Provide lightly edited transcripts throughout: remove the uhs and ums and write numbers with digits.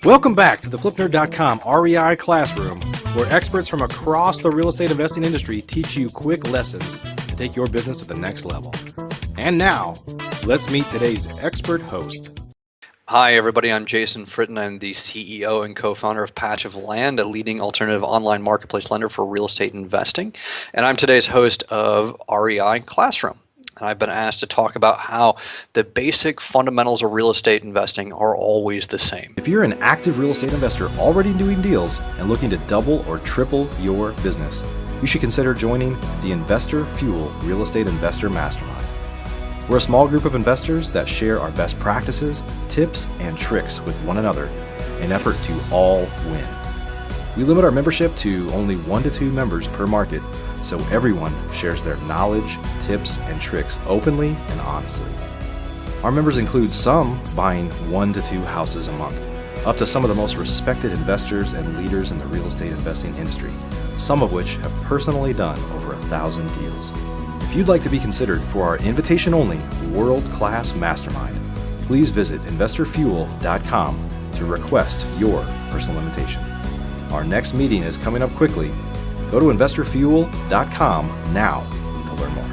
Welcome back to the FlipNerd.com REI Classroom, where experts from across the real estate investing industry teach you quick lessons to take your business to the next level. And now, let's meet today's expert host. Hi, everybody. I'm Jason Fritton. I'm the CEO and co-founder of Patch of Land, a leading alternative online marketplace lender for real estate investing. And I'm today's host of REI Classroom. And I've been asked to talk about how the basic fundamentals of real estate investing are always the same. If you're an active real estate investor already doing deals and looking to double or triple your business, you should consider joining the Investor Fuel Real Estate Investor Mastermind. We're a small group of investors that share our best practices, tips, and tricks with one another in an effort to all win. We limit our membership to only 1 to 2 members per market, so everyone shares their knowledge, tips, and tricks openly and honestly. Our members include some buying 1 to 2 houses a month, up to some of the most respected investors and leaders in the real estate investing industry, some of which have personally done over 1,000 deals. If you'd like to be considered for our invitation-only world-class mastermind, please visit investorfuel.com to request your personal invitation. Our next meeting is coming up quickly. Go to investorfuel.com now to learn more.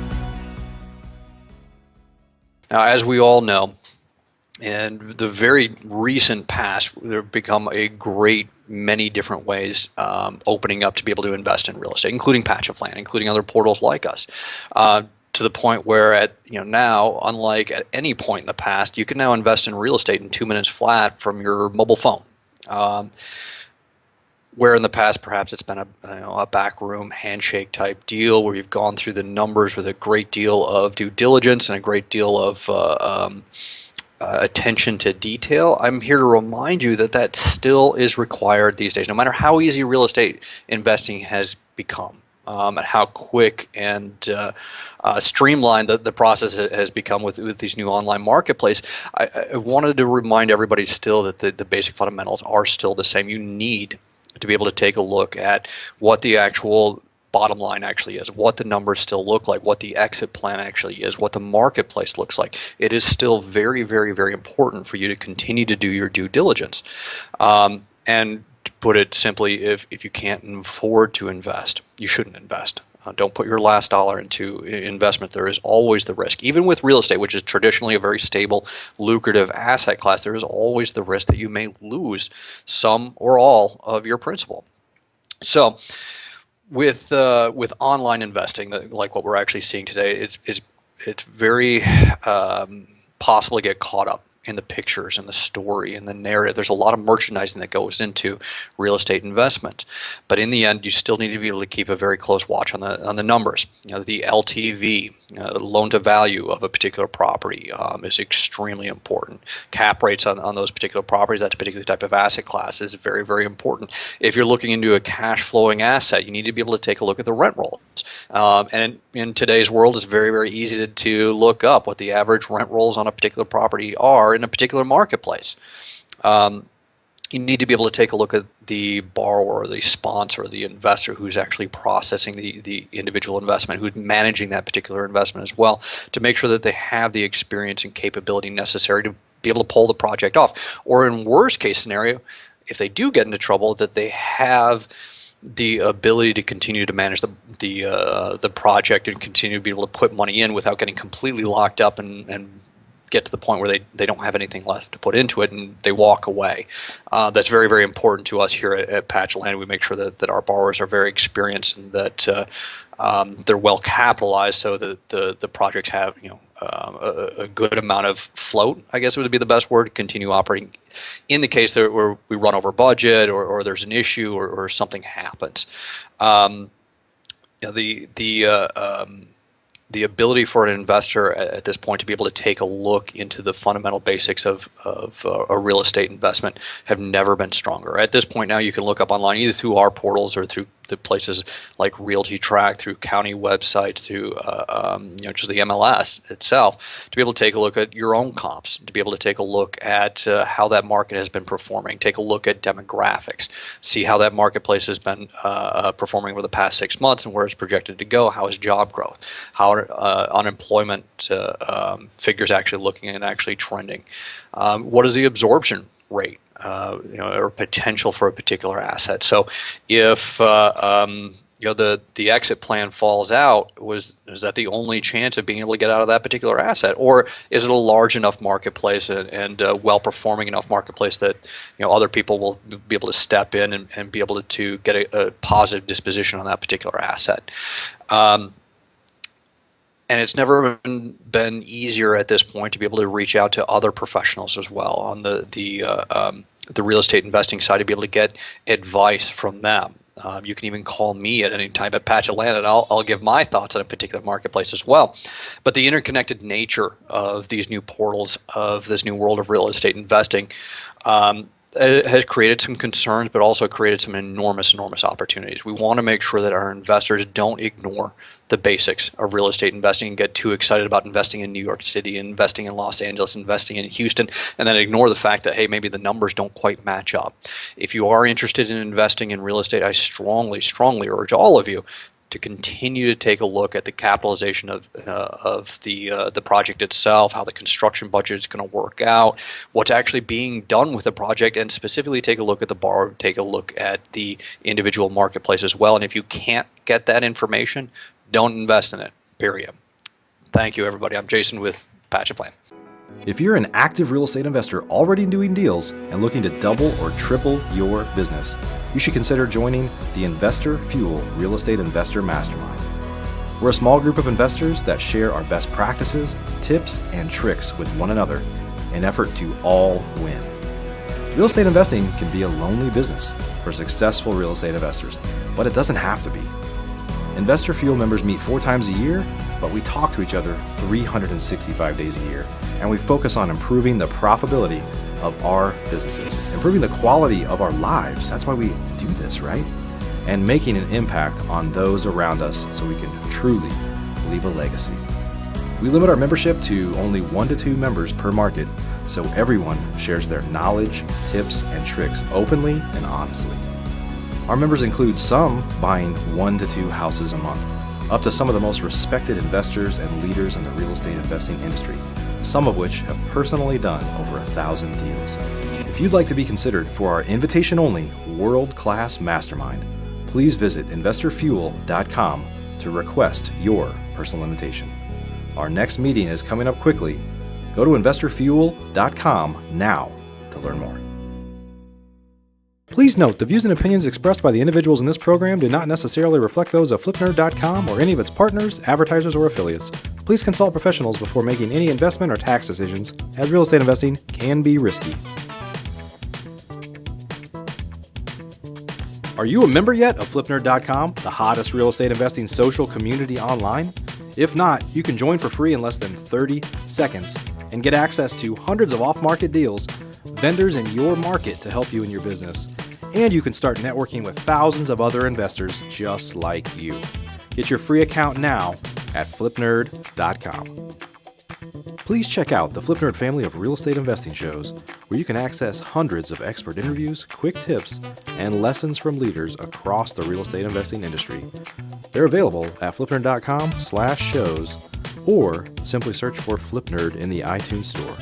Now, as we all know, in the very recent past, there have become a great many different ways opening up to be able to invest in real estate, including Patch of Land, including other portals like us. To the point where now, unlike at any point in the past, you can now invest in real estate in 2 minutes flat from your mobile phone. Where in the past, perhaps it's been a backroom handshake type deal where you've gone through the numbers with a great deal of due diligence and a great deal of attention to detail. I'm here to remind you that that still is required these days, no matter how easy real estate investing has become. And how quick and streamlined the process has become with these new online marketplace. I wanted to remind everybody still that the basic fundamentals are still the same. You need to be able to take a look at what the actual bottom line actually is, what the numbers still look like, what the exit plan actually is, what the marketplace looks like. It is still very, very, very important for you to continue to do your due diligence. And to put it simply, if you can't afford to invest, you shouldn't invest. Don't put your last dollar into investment. There is always the risk. Even with real estate, which is traditionally a very stable, lucrative asset class, there is always the risk that you may lose some or all of your principal. So with online investing, like what we're actually seeing today, it's very possible to get caught up in the pictures and the story and the narrative. There's a lot of merchandising that goes into real estate investment, but in the end, you still need to be able to keep a very close watch on the numbers. The LTV, loan to value of a particular property, is extremely important. Cap rates on those particular properties, that particular type of asset class, is very, very important. If you're looking into a cash flowing asset, you need to be able to take a look at the rent rolls. And in today's world, it's very, very easy to look up what the average rent rolls on a particular property are in a particular marketplace. You need to be able to take a look at the borrower, the sponsor, the investor who's actually processing the individual investment, who's managing that particular investment as well, to make sure that they have the experience and capability necessary to be able to pull the project off. Or in worst case scenario, if they do get into trouble, that they have the ability to continue to manage the project and continue to be able to put money in without getting completely locked up and get to the point where they don't have anything left to put into it and they walk away. That's very, very important to us here at Patch of Land. We make sure that our borrowers are very experienced and that they're well capitalized, so that the projects have a good amount of float, I guess would be the best word, to continue operating in the case that where we run over budget or there's an issue or something happens. The ability for an investor at this point to be able to take a look into the fundamental basics of a real estate investment have never been stronger. At this point now, you can look up online either through our portals or through the places like Realty Track, through county websites, through just the MLS itself, to be able to take a look at your own comps, to be able to take a look at how that market has been performing, take a look at demographics, see how that marketplace has been performing over the past 6 months and where it's projected to go. How is job growth? How are unemployment figures actually looking and actually trending? What is the absorption rate? Or potential for a particular asset. So if the exit plan falls out, is that the only chance of being able to get out of that particular asset, or is it a large enough marketplace and well performing enough marketplace that other people will be able to step in and be able to get a positive disposition on that particular asset? And it's never been easier at this point to be able to reach out to other professionals as well on the real estate investing side, to be able to get advice from them. You can even call me at any time at Patch Atlanta, and I'll give my thoughts on a particular marketplace as well. But the interconnected nature of these new portals, of this new world of real estate investing, it has created some concerns, but also created some enormous opportunities. We want to make sure that our investors don't ignore the basics of real estate investing and get too excited about investing in New York City, investing in Los Angeles, investing in Houston, and then ignore the fact that, hey, maybe the numbers don't quite match up. If you are interested in investing in real estate, I strongly urge all of you to continue to take a look at the capitalization of the project itself, how the construction budget is going to work out, what's actually being done with the project, and specifically take a look at the borrower, take a look at the individual marketplace as well. And if you can't get that information, don't invest in it, period. Thank you, everybody. I'm Jason with Patch Plan. If you're an active real estate investor already doing deals and looking to double or triple your business, you should consider joining the Investor Fuel Real Estate Investor Mastermind. We're a small group of investors that share our best practices, tips, and tricks with one another in an effort to all win. Real estate investing can be a lonely business for successful real estate investors, but it doesn't have to be. Investor Fuel members meet 4 times a year, but we talk to each other 365 days a year, and we focus on improving the profitability of our businesses, improving the quality of our lives. That's why we do this, right? And making an impact on those around us so we can truly leave a legacy. We limit our membership to only 1 to 2 members per market, so everyone shares their knowledge, tips, and tricks openly and honestly. Our members include some buying 1 to 2 houses a month, up to some of the most respected investors and leaders in the real estate investing industry, some of which have personally done over 1,000 deals. If you'd like to be considered for our invitation-only world-class mastermind, please visit investorfuel.com to request your personal invitation. Our next meeting is coming up quickly. Go to investorfuel.com now to learn more. Please note, the views and opinions expressed by the individuals in this program do not necessarily reflect those of FlipNerd.com or any of its partners, advertisers, or affiliates. Please consult professionals before making any investment or tax decisions, as real estate investing can be risky. Are you a member yet of FlipNerd.com, the hottest real estate investing social community online? If not, you can join for free in less than 30 seconds and get access to hundreds of off-market deals, vendors in your market to help you in your business. And you can start networking with thousands of other investors just like you. Get your free account now at flipnerd.com. Please check out the FlipNerd family of real estate investing shows, where you can access hundreds of expert interviews, quick tips, and lessons from leaders across the real estate investing industry. They're available at flipnerd.com/shows, or simply search for FlipNerd in the iTunes Store.